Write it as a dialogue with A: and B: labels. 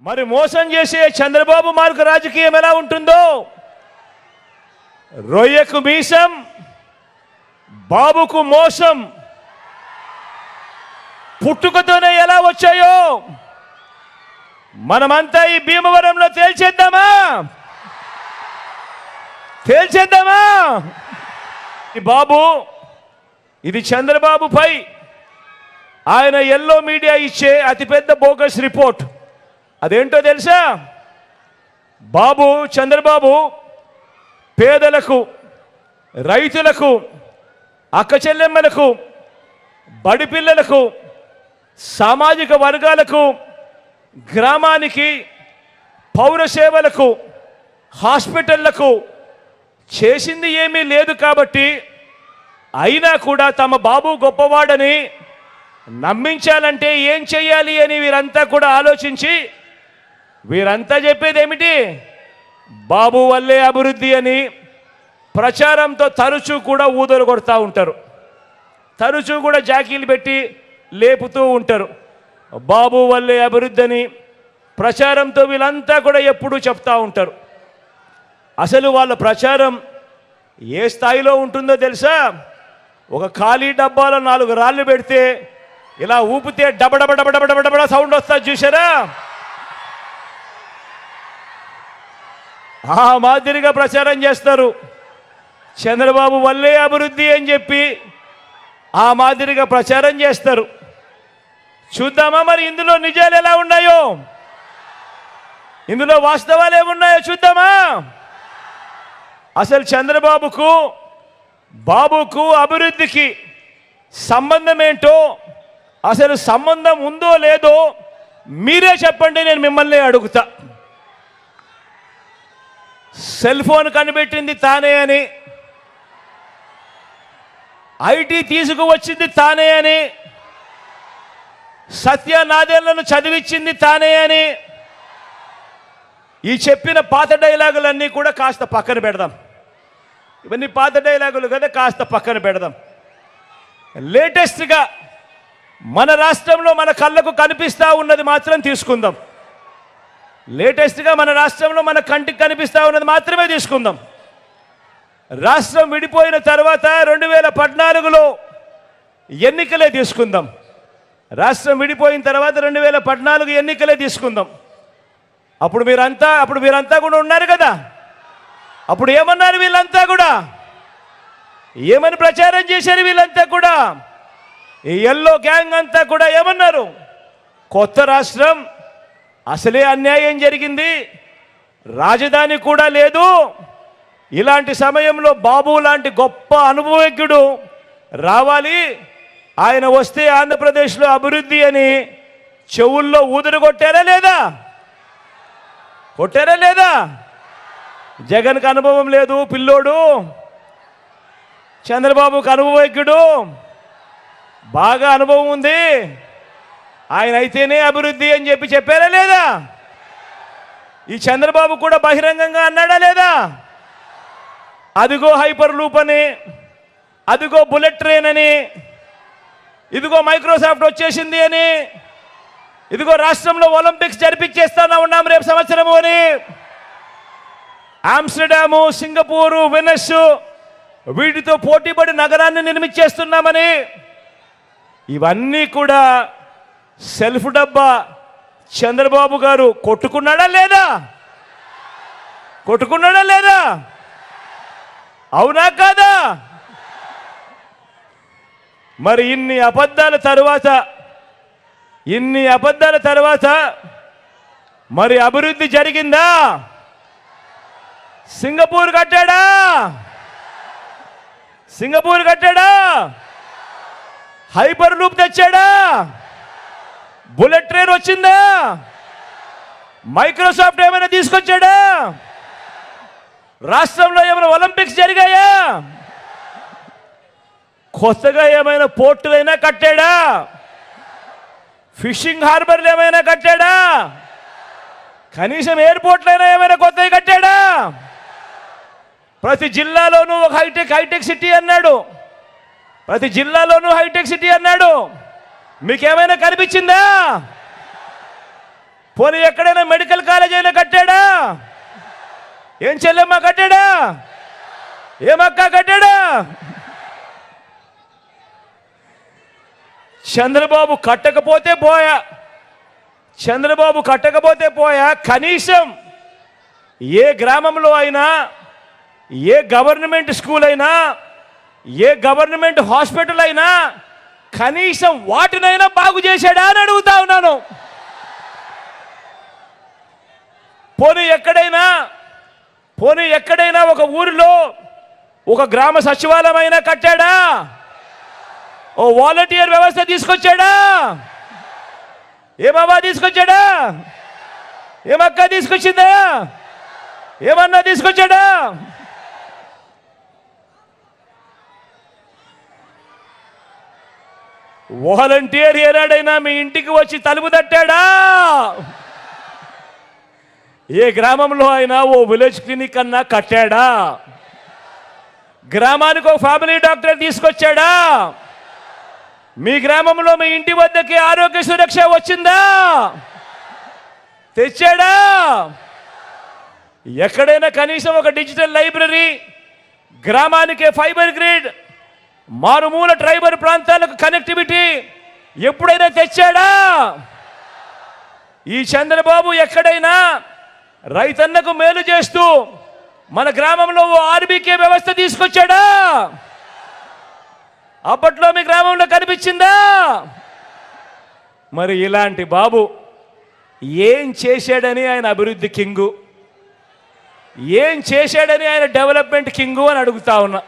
A: మరి మోసం చేసే చంద్రబాబు మార్గ రాజకీయం ఎలా ఉంటుందో, రొయ్యకు మీసం బాబుకు మోసం పుట్టుకతోనే ఎలా వచ్చాయో మనమంతా ఈ భీమవరంలో తేల్చేద్దామా? ఈ బాబు ఇది చంద్రబాబుపై ఆయన ఎల్లో మీడియా ఇచ్చే అతిపెద్ద బోగస్ రిపోర్ట్. అదేంటో తెలుసా? చంద్రబాబు పేదలకు, రైతులకు, అక్క చెల్లెమ్మలకు, బడి పిల్లలకు, సామాజిక వర్గాలకు, గ్రామానికి, పౌర సేవలకు, హాస్పిటళ్లకు చేసింది ఏమీ లేదు. కాబట్టి అయినా కూడా తమ బాబు గొప్పవాడని నమ్మించాలంటే ఏం చేయాలి అని వీరంతా కూడా ఆలోచించి వీరంతా చెప్పేది ఏమిటి? బాబు వల్లే అభివృద్ధి అని ప్రచారంతో తరచూ కూడా ఊదలు కొడతా ఉంటారు, తరచూ కూడా జాకీలు పెట్టి లేపుతూ ఉంటారు. బాబు వల్లే అభివృద్ధి అని ప్రచారంతో వీళ్ళంతా కూడా ఎప్పుడూ చెప్తా ఉంటారు. అసలు వాళ్ళ ప్రచారం ఏ స్థాయిలో ఉంటుందో తెలుసా? ఒక ఖాళీ డబ్బాలో 4 రాళ్ళు పెడితే ఇలా ఊపితే డబడబడబడబడబడ సౌండ్ వస్తుంది చూసారా? ఆ మాదిరిగా ప్రచారం చేస్తారు. చంద్రబాబు వల్లే అభివృద్ధి అని చెప్పి ఆ మాదిరిగా ప్రచారం చేస్తారు. చూద్దామా మరి ఇందులో నిజాలు ఎలా ఉన్నాయో, ఇందులో వాస్తవాలు ఏమున్నాయో చూద్దామా? అసలు బాబుకు అభివృద్ధికి సంబంధం ఏంటో, అసలు సంబంధం ఉందో లేదో మీరే చెప్పండి, నేను మిమ్మల్ని అడుగుతా. సెల్ ఫోన్ కనిపెట్టింది తానే అని, ఐటీ తీసుకువచ్చింది తానే అని, సత్యనాదేళ్లను చదివించింది తానే అని, ఈ చెప్పిన పాత డైలాగులన్నీ కూడా కాస్త పక్కన పెడదాం. ఇవన్నీ పాత డైలాగులు కదా, కాస్త పక్కన పెడదాం. లేటెస్ట్గా మన రాష్ట్రంలో మన కళ్ళకు కనిపిస్తూ ఉన్నది మాత్రం తీసుకుందాం. లేటెస్ట్గా మన రాష్ట్రంలో మన కంటికి కనిపిస్తూ ఉన్నది మాత్రమే తీసుకుందాం. రాష్ట్రం విడిపోయిన తర్వాత 2014లో ఎన్నికలే తీసుకుందాం. రాష్ట్రం విడిపోయిన తర్వాత 2014 ఎన్నికలే తీసుకుందాం. అప్పుడు మీరంతా కూడా ఉన్నారు కదా. అప్పుడు ఏమన్నారు వీళ్ళంతా కూడా? ఏమని ప్రచారం చేశారు వీళ్ళంతా కూడా? ఈ ఎల్లో గ్యాంగ్ అంతా కూడా ఏమన్నారు? కొత్త రాష్ట్రం, అసలే అన్యాయం జరిగింది, రాజధాని కూడా లేదు, ఇలాంటి సమయంలో బాబు లాంటి గొప్ప అనుభవజ్ఞుడు రావాలి, ఆయన వస్తే ఆంధ్రప్రదేశ్లో అభివృద్ధి అని చెవుల్లో ఊదురు కొట్టారా లేదా? జగన్కి అనుభవం లేదు పిల్లోడు, చంద్రబాబుకు అనుభవజ్ఞుడు, బాగా అనుభవం ఉంది, ఆయన అయితేనే అభివృద్ధి అని చెప్పారా లేదా? ఈ చంద్రబాబు కూడా బహిరంగంగా అన్నాడా లేదా? అదిగో హైపర్ లూప్ అని, అదిగో బుల్లెట్ ట్రైన్ అని, ఇదిగో మైక్రోసాఫ్ట్ వచ్చేసింది అని, ఇదిగో రాష్ట్రంలో ఒలింపిక్స్ జరిపించేస్తా ఉన్నాం రేపు సంవత్సరము అని, ఆమ్స్టర్డాము, సింగపూరు, వెనస్ వీటితో పోటీపడి నగరాన్ని నిర్మించేస్తున్నామని, ఇవన్నీ కూడా సెల్ఫ్ డబ్బా చంద్రబాబు గారు కొట్టుకున్నాడా లేదా? అవునా కాదా? మరి ఇన్ని అబద్ధాల తర్వాత మరి అభివృద్ధి జరిగిందా? సింగపూర్ కట్టాడా? హైపర్ లూప్ తెచ్చాడా? బుల్లెట్ ట్రైన్ వచ్చిందా? మైక్రోసాఫ్ట్ ఏమైనా తీసుకొచ్చాడా? రాష్ట్రంలో ఏమైనా ఒలింపిక్స్ జరిగాయా? కొత్తగా ఏమైనా పోర్టులైనా కట్టాడా? ఫిషింగ్ హార్బర్లు ఏమైనా కట్టాడా? కనీసం ఎయిర్పోర్ట్లైనా ఏమైనా కొత్తవి కట్టాడా? ప్రతి జిల్లాలోనూ ఒక హైటెక్ సిటీ అన్నాడు. మీకేమైనా కనిపించిందా? పోనీ ఎక్కడైనా మెడికల్ కాలేజ్ అయినా కట్టాడా? ఏం చెల్లెమ్మ కట్టాడా? ఏమక్క కట్టాడా? చంద్రబాబు కట్టకపోతే పోయా, చంద్రబాబు కట్టకపోతే పోయా, కనీసం ఏ గ్రామంలో అయినా, ఏ గవర్నమెంట్ స్కూల్ అయినా, ఏ గవర్నమెంట్ హాస్పిటల్ అయినా కనీసం వాటినైనా బాగు చేశాడా అని అడుగుతా ఉన్నాను. పోనీ ఎక్కడైనా ఒక ఊరిలో ఒక గ్రామ సచివాలయం అయినా కట్టాడా? ఓ వాలంటీర్ వ్యవస్థ తీసుకొచ్చాడా? ఏమవ్వా తీసుకొచ్చాడా? ఏమక్క తీసుకొచ్చిందా? ఏమన్నా తీసుకొచ్చాడా? వాలంటీర్ ఏనాడైనా మీ ఇంటికి వచ్చి తలుపు తట్టాడా? ఏ గ్రామంలో అయినా ఓ విలేజ్ క్లినిక్ అన్నా కట్టాడా? గ్రామానికి ఒక ఫ్యామిలీ డాక్టర్ తీసుకొచ్చాడా? మీ గ్రామంలో మీ ఇంటి వద్దకి ఆరోగ్య సురక్ష వచ్చిందా? తెచ్చాడా? ఎక్కడైనా కనీసం ఒక డిజిటల్ లైబ్రరీ, గ్రామానికి ఫైబర్ గ్రిడ్, మారుమూల ట్రైబల్ ప్రాంతాలకు కనెక్టివిటీ ఎప్పుడైనా తెచ్చాడా? ఈ చంద్రబాబు ఎక్కడైనా రైతన్నకు మేలు చేస్తూ మన గ్రామంలో ఓ ఆర్బీకే వ్యవస్థ తీసుకొచ్చాడా? అప్పట్లో మీ గ్రామంలో కనిపించిందా? మరి ఇలాంటి బాబు ఏం చేశాడని ఆయన అభివృద్ధి కింగు, ఏం చేశాడని ఆయన డెవలప్మెంట్ కింగు అని అడుగుతా ఉన్నా.